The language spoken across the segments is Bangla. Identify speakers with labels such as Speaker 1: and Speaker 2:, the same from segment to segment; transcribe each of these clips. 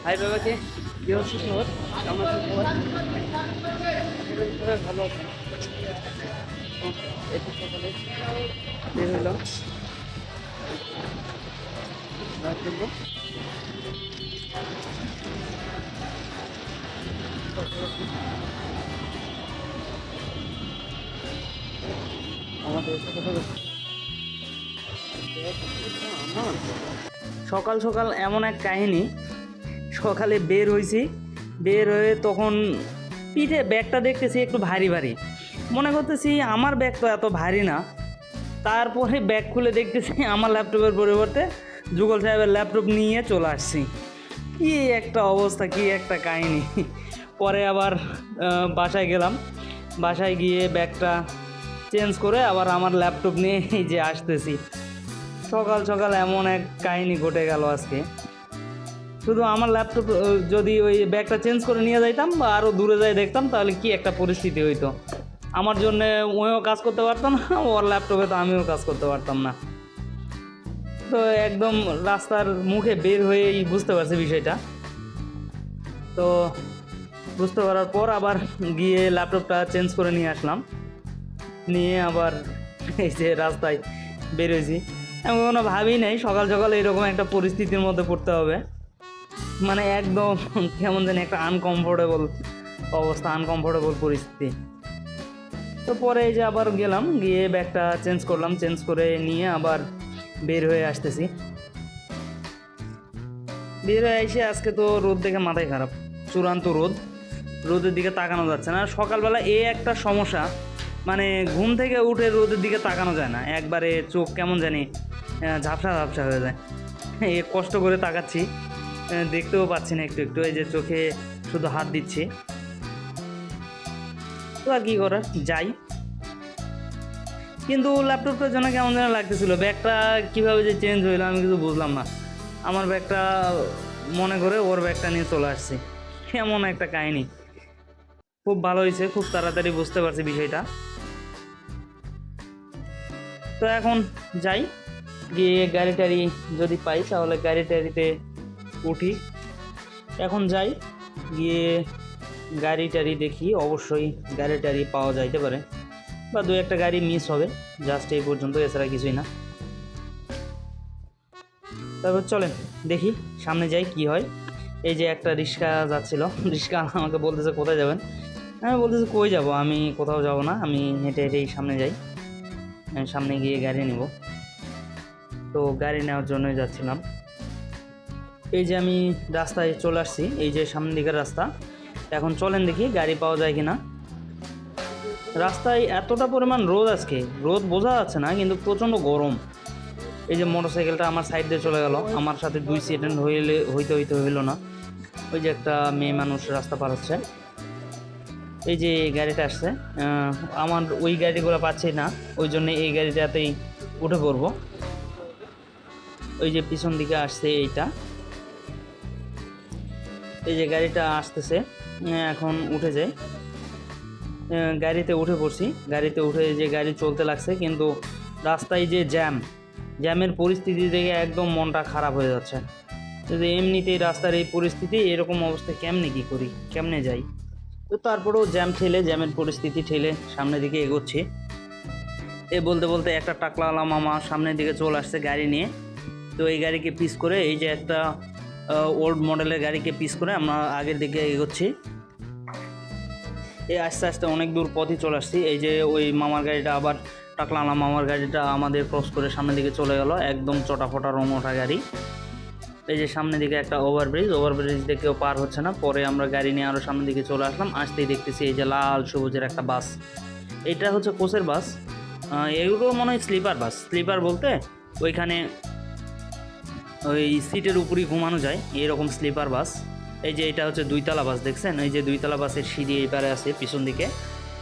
Speaker 1: হাই বাবাকে কি হচ্ছে খবর? কেমন আছেন খবর? ভালো আছি। একটু সকালে বের হলাম আমাদের সকাল সকাল এমন এক কাহিনী। সকালে বের হয়েছি, বের হয়ে তখন পিঠে ব্যাগটা দেখতেছি একটু ভারী ভারী, মনে করতেছি আমার ব্যাগ তো এত ভারী না। তারপরে ব্যাগ খুলে দেখতেছি আমার ল্যাপটপের পরিবর্তে যুগল সাহেবের ল্যাপটপ নিয়ে চলে আসছি। কি একটা অবস্থা, কি একটা কাহিনী। পরে আবার বাসায় গেলাম, বাসায় গিয়ে ব্যাগটা চেঞ্জ করে আবার আমার ল্যাপটপ নিয়ে এই যে আসতেছি। সকাল সকাল এমন এক কাহিনী ঘটে গেল আজকে। শুধু আমার ল্যাপটপ যদি ওই ব্যাগটা চেঞ্জ করে নিয়ে যাইতাম বা আরও দূরে যাই দেখতাম, তাহলে কি একটা পরিস্থিতি হইতো। আমার জন্যে ওও কাজ করতে পারতো না, ওর ল্যাপটপে তো আমিও কাজ করতে পারতাম না। তো একদম রাস্তার মুখে বের হয়েই বুঝতে পারছি বিষয়টা। তো বুঝতে পারার পর আবার গিয়ে ল্যাপটপটা চেঞ্জ করে নিয়ে আসলাম, নিয়ে আবার এই যে রাস্তায় বেরোইছি। আমি কোনো ভাবি নাই সকাল সকাল এরকম একটা পরিস্থিতির মধ্যে পড়তে হবে। মানে একদম কেমন জানি একটা আনকমফোর্টেবল অবস্থা, আনকমফোর্টেবল পরিস্থিতি। তো পরে এই যে আবার গেলাম, গিয়ে ব্যাগটা চেঞ্জ করলাম, চেঞ্জ করে নিয়ে আবার বের হয়ে আসতেছি। বের হয়ে এসে আজকে তো রোদ দেখে মাথায় খারাপ, চূড়ান্ত রোদ, রোদের দিকে তাকানো যাচ্ছে না। সকালবেলা এই একটা সমস্যা, মানে ঘুম থেকে উঠে রোদের দিকে তাকানো যায় না, একবারে চোখ কেমন জানি ঝাপসা ঝাপসা হয়ে যায়। এ কষ্ট করে তাকাচ্ছি, দেখতেও পাচ্ছি না একটু একটু, এই যে চোখে শুধু হাত দিচ্ছি। তো আর কী করার, যাই। কিন্তু ল্যাপটপটার জন্য কেমন যেন লাগতেছিল, ব্যাগটা কীভাবে যে চেঞ্জ হইলো আমি কিছু বুঝলাম না। আমার ব্যাগটা মনে করে ওর ব্যাগটা নিয়ে চলে আসছি, এমন একটা কাহিনী। খুব ভালো হয়েছে, খুব তাড়াতাড়ি বুঝতে পারছি বিষয়টা। তো এখন যাই, গিয়ে গাড়ি টাড়ি যদি পাই তাহলে গাড়ি টাড়িতে উঠি। এখন যাই, গিয়ে গাড়ি টাড়ি দেখি, অবশ্যই গাড়ি টাড়ি পাওয়া যাইতে পারে বা দু একটা গাড়ি মিস হবে, জাস্ট এই পর্যন্ত, এছাড়া কিছুই না। তারপর চলেন দেখি সামনে যাই কি হয়। এই যে একটা রিক্সা যাচ্ছিল, রিক্সা আমাকে বলতেছে কোথায় যাবেন, আমি বলতেছি কই যাব, আমি কোথাও যাব না, আমি হেঁটে হেঁটেই সামনে যাই, আমি সামনে গিয়ে গাড়ি নিব। তো গাড়ি নেওয়ার জন্যই যাচ্ছিলাম। এই যে আমি রাস্তায় চলে আসছি, এই যে সামনের দিকের রাস্তা। এখন চলেন দেখি গাড়ি পাওয়া যায় কি না। রাস্তায় এতটা পরিমাণ রোদ আজকে, রোদ বোঝা যাচ্ছে না কিন্তু প্রচণ্ড গরম। এই যে মোটরসাইকেলটা আমার সাইড দিয়ে চলে গেল, আমার সাথে 2 সেকেন্ড হইতে হইলো না। ওই যে একটা মেয়ে মানুষ রাস্তা পার হচ্ছে, এই যে গাড়িটা আসছে, আমার ওই গাড়িগুলো পাচ্ছি না, ওই জন্য এই গাড়িটাতেই উঠে পড়বো। ওই যে পিছন দিকে আসছে এইটা, এই যে গাড়িটা আসতেছে, এখন উঠে যায়। গাড়িতে উঠে পড়ছি, গাড়িতে উঠে যে গাড়ি চলতে লাগছে, কিন্তু রাস্তায় যে জ্যামের পরিস্থিতি দেখে একদম মনটা খারাপ হয়ে যাচ্ছে। যদি এমনিতেই রাস্তার এই পরিস্থিতি, এরকম অবস্থায় কেমনে কী করি, কেমনে যাই। তো তারপরেও জ্যামের পরিস্থিতি ঠেলে সামনের দিকে এগোচ্ছি। এ বলতে বলতে একটা টাকলাওয়ালা মামা সামনের দিকে চলে আসছে গাড়ি নিয়ে। তো এই গাড়িকে পিস করে, এই যে একটা ওল্ড মডেলের গাড়িকে পিস করে আমরা আগের দিকে এগোচ্ছি। এই আস্তে আস্তে অনেক দূর পথই চলে আসছি। এই যে ওই মামার গাড়িটা, আবার টাকলাওয়ালা মামার গাড়িটা আমাদের ক্রস করে সামনের দিকে চলে গেল, একদম চটাফটা রমোটা গাড়ি। এই যে সামনের দিকে একটা ওভারব্রিজ দেখেও পার হচ্ছে না। পরে আমরা গাড়ি নিয়ে আরও সামনের দিকে চলে আসলাম, আসতেই দেখতেছি এই যে লাল সবুজের একটা বাস। এটা হচ্ছে কোচের বাস, এগুলো মনে হয় স্লিপার বলতে ওইখানে ওই সিটের উপরই ঘুমানো যায়, এরকম স্লিপার বাস। এই যে এটা হচ্ছে 2 তলা বাস, দেখছেন এই যে 2 তলা বাসের সিঁড়ি এইপারে আছে পিছন দিকে,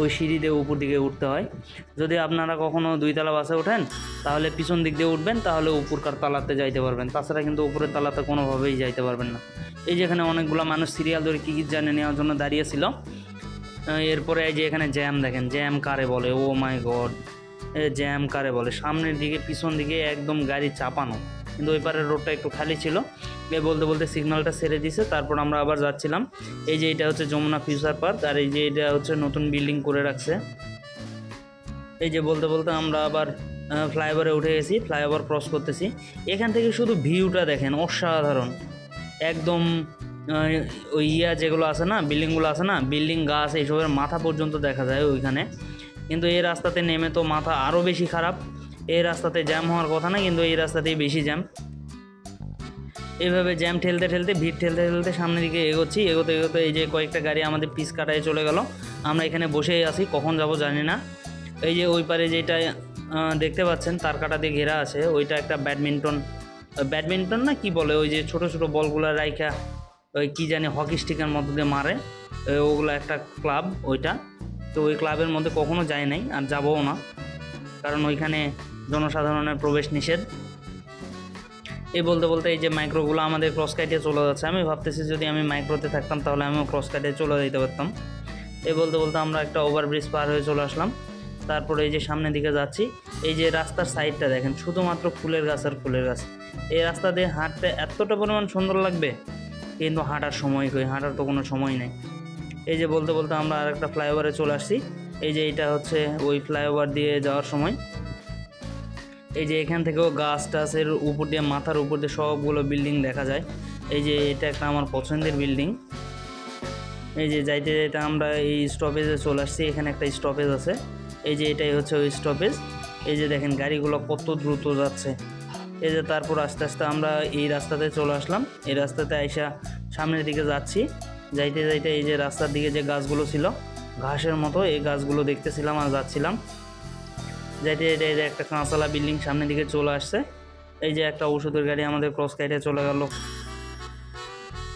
Speaker 1: ওই সিঁড়ি দিয়ে উপর দিকে উঠতে হয়। যদি আপনারা কখনও 2 তলা বাসে ওঠেন তাহলে পিছন দিক দিয়ে উঠবেন, তাহলে উপরকার তালাতে যাইতে পারবেন, তাছাড়া কিন্তু উপরের তালাতে কোনোভাবেই যাইতে পারবেন না। এই যে এখানে অনেকগুলো মানুষ সিরিয়াল ধরে কী জানে নেওয়ার জন্য দাঁড়িয়েছিল। এরপরে এই যে এখানে জ্যাম দেখেন, জ্যাম কারে বলে, ও মাই গড, জ্যাম কারে বলে। সামনের দিকে পিছন দিকে একদম গাড়ি চাপানো, কিন্তু ওই পারের রোডটা একটু খালি ছিল, বলতে বলতে সিগন্যালটা ছেড়ে দিছে, তারপর আমরা আবার যাচ্ছিলাম। এই যে এটা হচ্ছে যমুনা ফিউচার পার্ক, আর এই যে এটা হচ্ছে নতুন বিল্ডিং করে রাখছে। এই যে বলতে বলতে আমরা আবার ফ্লাইওভারে উঠে গেছি, ফ্লাইওভার ক্রস করতেছি। এখান থেকে শুধু ভিউটা দেখেন, অসাধারণ একদম। ওই যেগুলো আছে না, বিল্ডিংগুলো আছে না, বিল্ডিং গাছ এইসবের মাথা পর্যন্ত দেখা যায় ওইখানে। কিন্তু এই রাস্তাতে নেমে তো মাথা আরও বেশি খারাপ। এই রাস্তাতে জ্যাম হওয়ার কথা না, কিন্তু এই রাস্তাতেই বেশি জ্যাম। এইভাবে জ্যাম ঠেলতে ঠেলতে, ভিড় ঠেলতে ঠেলতে সামনের দিকে এগোচ্ছি। এগোতে এগোতে এই যে কয়েকটা গাড়ি আমাদের পিস কাটায় চলে গেল। আমরা এখানে বসেই আছি, কখন যাব জানি না। এই যে ওই পারে যেটা দেখতে পাচ্ছেন তার কাটা দিয়ে ঘেরা আছে, ওইটা একটা ব্যাডমিন্টন না কি বলে, ওই যে ছোট ছোট বলগুলো রাইখা ওই কী জানি হকি স্টিকের মধ্যে দিয়ে মারে, ওগুলো একটা ক্লাব ওইটা। তো ওই ক্লাবের মধ্যে কখনো যায় নাই, আর যাবও না, কারণ ওইখানে জনসাধারণের প্রবেশ নিষেধ। এই বলতে বলতে এই যে মাইক্রোগুলো আমাদের ক্রস কাটিয়ে চলে যাচ্ছে। আমি ভাবতেছি যদি আমি মাইক্রোতে থাকতাম তাহলে আমিও ক্রস কাটিয়ে চলে যেতে পারতাম। এই বলতে বলতে আমরা একটা ওভারব্রিজ পার হয়ে চলে আসলাম। তারপরে এই যে সামনের দিকে যাচ্ছি। এই যে রাস্তার সাইডটা দেখেন, শুধুমাত্র ফুলের গাছ আর ফুলের গাছ। এই রাস্তা দিয়ে হাঁটতে এতটা পরিমাণ সুন্দর লাগবে, কিন্তু হাঁটার সময় কই, হাঁটার তো কোনো সময় নেই। এই যে বলতে বলতে আমরা আর একটা ফ্লাইওভারে চলে আসছি। এই যে এটা হচ্ছে ওই ফ্লাইওভার দিয়ে যাওয়ার সময়। এই যে এখান থেকেও গাছ টাছের উপর দিয়ে, মাথার উপর দিয়ে সবগুলো বিল্ডিং দেখা যায়। এই যে এটা একটা আমার পছন্দের বিল্ডিং। এই যে যাইতে যাইতে আমরা এই স্টপেজে চলে আসছি। এখানে একটা স্টপেজ আছে, এই যে এটাই হচ্ছে ওই স্টপেজ। এই যে দেখেন গাড়িগুলো কত দ্রুত যাচ্ছে। এই যে তারপর আস্তে আস্তে আমরা এই রাস্তাতে চলে আসলাম। এই রাস্তাতে আইসা সামনের দিকে যাচ্ছি। যাইতে যাইতে এই যে রাস্তার দিকে যে গাছগুলো ছিল ঘাসের মতো, এই গাছগুলো দেখতেছিলাম আর যাচ্ছিলাম। যাইতে যাইতে এই যে একটা কাঁচালা বিল্ডিং সামনের দিকে চলে আসছে। এই যে একটা ওষুধের গাড়ি আমাদের ক্রস কাইটে চলে গেল।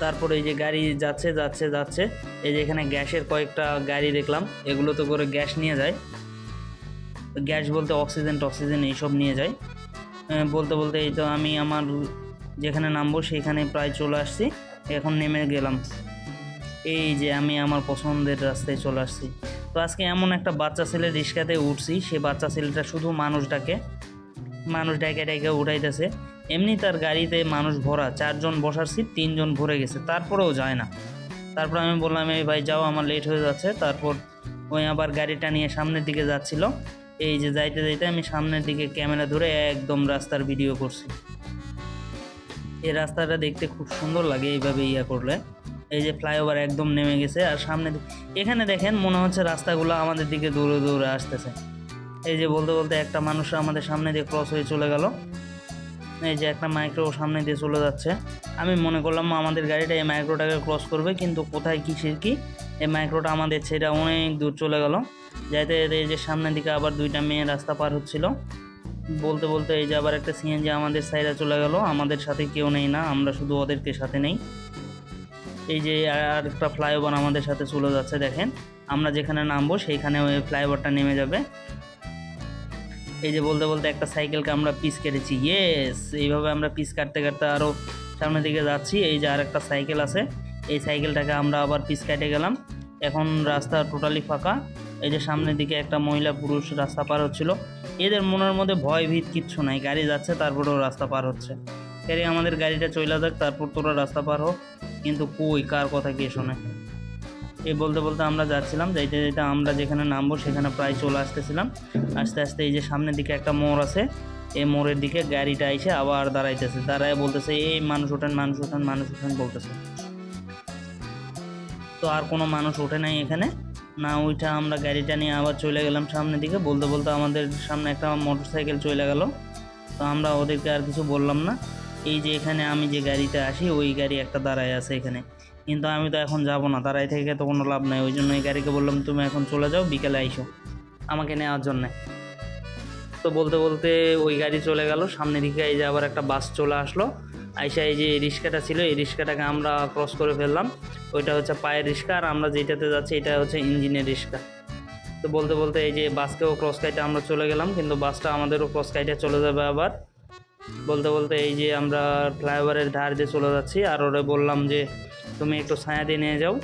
Speaker 1: তারপরে এই যে গাড়ি যাচ্ছে যাচ্ছে যাচ্ছে, এই যে এখানে গ্যাসের কয়েকটা গাড়ি দেখলাম, এগুলো তো করে গ্যাস নিয়ে যায়। গ্যাস বলতে অক্সিজেন এইসব নিয়ে যায়। বলতে বলতে এই তো আমি আমার যেখানে নামবো সেখানে প্রায় চলে আসছি। এখন নেমে গেলাম। এই যে আমি আমার পছন্দের রাস্তায় চলে আসছি। তো আজকে এমন একটা বাচ্চা ছেলে রিক্সাতে উঠছি, সে বাচ্চা ছেলেটা শুধু মানুষ ডাকে ডাকে উঠাইতেছে। এমনি তার গাড়িতে মানুষ ভরা, 4 জন বসার সিট, 3 জন ভরে গেছে, তারপরেও যায় না। তারপর আমি বললাম এই ভাই যাও, আমার লেট হয়ে যাচ্ছে। তারপর ওই আবার গাড়িটা নিয়ে সামনের দিকে যাচ্ছিল। এই যে যাইতে যাইতে আমি সামনের দিকে ক্যামেরা ধরে একদম রাস্তার ভিডিও করছি। এই রাস্তাটা দেখতে খুব সুন্দর লাগে এইভাবে করলে। এই যে ফ্লাইওভার একদম নেমে গেছে, আর সামনে এখানে দেখেন মনে হচ্ছে রাস্তাগুলো আমাদের দিকে দৌড়ে দৌড়ে আসতেছে। এই যে বলতে বলতে একটা মানুষ আমাদের সামনে দিয়ে ক্রস হয়ে চলে গেল। এই যে একটা মাইক্রো সামনে দিয়ে চলে যাচ্ছে। আমি মনে করলাম আমাদের গাড়িটা এই মাইক্রোটাকে ক্রস করবে, কিন্তু কোথায় কিসের কি, এই মাইক্রোটা আমাদের ছেড়ে অনেক দূর চলে গেল। যাইতে যাইতে এই যে সামনের দিকে আবার 2টা মেয়ে রাস্তা পার হচ্ছিল। বলতে বলতে এই যে আবার একটা সিএনজি আমাদের সাইডে চলে গেল। আমাদের সাথে কেউ নেই না, আমরা শুধু ওদেরকে সাথে নেই। এই যে আর একটা ফ্লাইওভার আমাদের সাথে চলে যাচ্ছে, দেখেন আমরা যেখানে নামবো সেইখানে ওই ফ্লাইওভারটা নেমে যাবে। এই যে বলতে বলতে একটা সাইকেলকে আমরা পিস কেটেছি। ইয়েস, এইভাবে আমরা পিস কাটতে কাটতে আরও সামনের দিকে যাচ্ছি। এই যে আর একটা সাইকেল আছে, এই সাইকেলটাকে আমরা আবার পিস কেটে গেলাম। এখন রাস্তা টোটালি ফাঁকা। এই যে সামনের দিকে একটা মহিলা পুরুষ রাস্তা পার হচ্ছিল। এদের মনের মধ্যে ভয় ভীত কিচ্ছু নাই, গাড়ি যাচ্ছে তারপরেও রাস্তা পার হচ্ছে। এর আমাদের গাড়িটা চলে যাক, তারপর তোরা রাস্তা পার হোক, কিন্তু কই কার কথা কে শোনে। এই বলতে বলতে আমরা যাচ্ছিলাম। যাইতে যাইতে আমরা যেখানে নামবো সেখানে প্রায় চলে আসতেছিলাম। আস্তে আস্তে এই যে সামনের দিকে একটা মোড় আছে, এই মোড়ের দিকে গাড়িটা এসে আবার দাঁড়াইতেছে, দাঁড়ায় বলতেছে এই মানুষ ওঠেন মানুষ ওঠেন মানুষ ওঠেন বলতেছে। তো আর কোনো মানুষ ওঠে নাই এখানে না, ওইটা আমরা গাড়িটা নিয়ে আবার চলে গেলাম সামনের দিকে। বলতে বলতে আমাদের সামনে একটা মোটরসাইকেল চলে গেল। তো আমরা ওদেরকে আর কিছু বললাম না। এই যে এখানে আমি যে গাড়িতে আসি ওই গাড়ি একটা দাঁড়ায় আছে এখানে, কিন্তু আমি তো এখন যাব না, দাঁড়াই থেকে তো কোনো লাভ নাই। ওই জন্য এই গাড়িকে বললাম তুমি এখন চলে যাও, বিকেলে আইসো আমাকে নেওয়ার জন্যে। তো বলতে বলতে ওই গাড়ি চলে গেল সামনের দিকে। এই যে আবার একটা বাস চলে আসলো। আইসা এই যে রিক্সাটা ছিল, এই রিক্সাটাকে আমরা ক্রস করে ফেললাম। ওইটা হচ্ছে পায়ের রিক্সা, আর আমরা যেটাতে যাচ্ছি এটা হচ্ছে ইঞ্জিনের রিক্সা। তো বলতে বলতে এই যে বাসকেও ক্রস কাইটে আমরা চলে গেলাম, কিন্তু বাসটা আমাদেরও ক্রস কাইটে চলে যাবে আবার। বলতে বলতে এই যে আমরা ফ্লাইওভারের ধার দিয়ে চলে যাচ্ছি, আর ওরা বললাম যে তুমি একটু ছায়া দিয়ে নিয়ে যাও।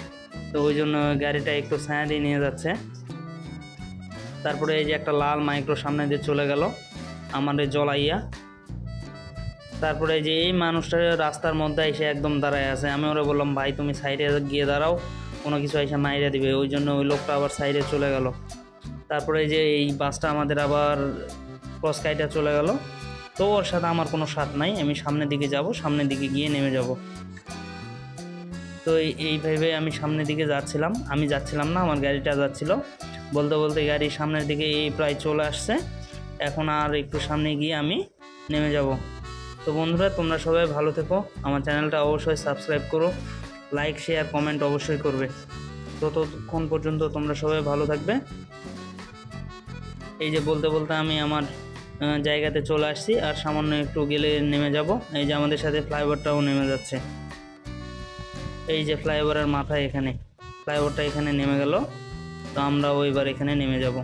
Speaker 1: তো ওই জন্য গাড়িটা একটু ছায়া দিয়ে নিয়ে যাচ্ছে। তারপরে এই যে একটা লাল মাইক্রো সামনে দিয়ে চলে গেল আমাদের জলাইয়া। তারপরে যে এই মানুষটা রাস্তার মধ্যে এসে একদম দাঁড়ায় আছে, আমি ওরা বললাম ভাই তুমি সাইডে গিয়ে দাঁড়াও, কোনো কিছু এসে মাইরে দিবে, ওই জন্য ওই লোকটা আবার সাইডে চলে গেল। তারপরে যে এই বাসটা আমাদের আবার ক্রস কাইটা চলে গেল। তো ওর সাথে আমার কোনো স্বাদ নাই, আমি সামনের দিকে যাব, সামনের দিকে গিয়ে নেমে যাব। তো এইভাবে আমি সামনের দিকে যাচ্ছিলাম, আমি যাচ্ছিলাম না, আমার গাড়িটা যাচ্ছিল। বলতে বলতে গাড়ি সামনের দিকে এই প্রায় চলে আসছে, এখন আর একটু সামনে গিয়ে আমি নেমে যাব। তো বন্ধুরা তোমরা সবাই ভালো থেকো, আমার চ্যানেলটা অবশ্যই সাবস্ক্রাইব করো, লাইক শেয়ার কমেন্ট অবশ্যই করবে। ততক্ষণ পর্যন্ত তোমরা সবাই ভালো থাকবে। এই যে বলতে বলতে আমি আমার জায়গাতে চলে আসছি, আর সামান্য একটু গেলে নেমে যাব। এই যে আমাদের সাথে ফ্লাইওভারটাও নেমে যাচ্ছে, এই যে ফ্লাইওভারের মাথায় এখানে ফ্লাইওভারটা এখানে নেমে গেল। তো আমরাও এবার এখানে নেমে যাব।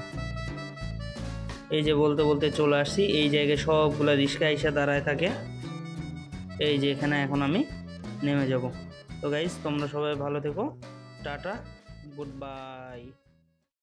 Speaker 1: এই যে বলতে বলতে চলে আসছি, এই জায়গায় সবগুলো রিক্সা এসে দাঁড়ায় থাকে। এই যে এখানে এখন আমি নেমে যাব। তো গাইস তোমরা সবাই ভালো থেকো, টাটা, গুড বাই।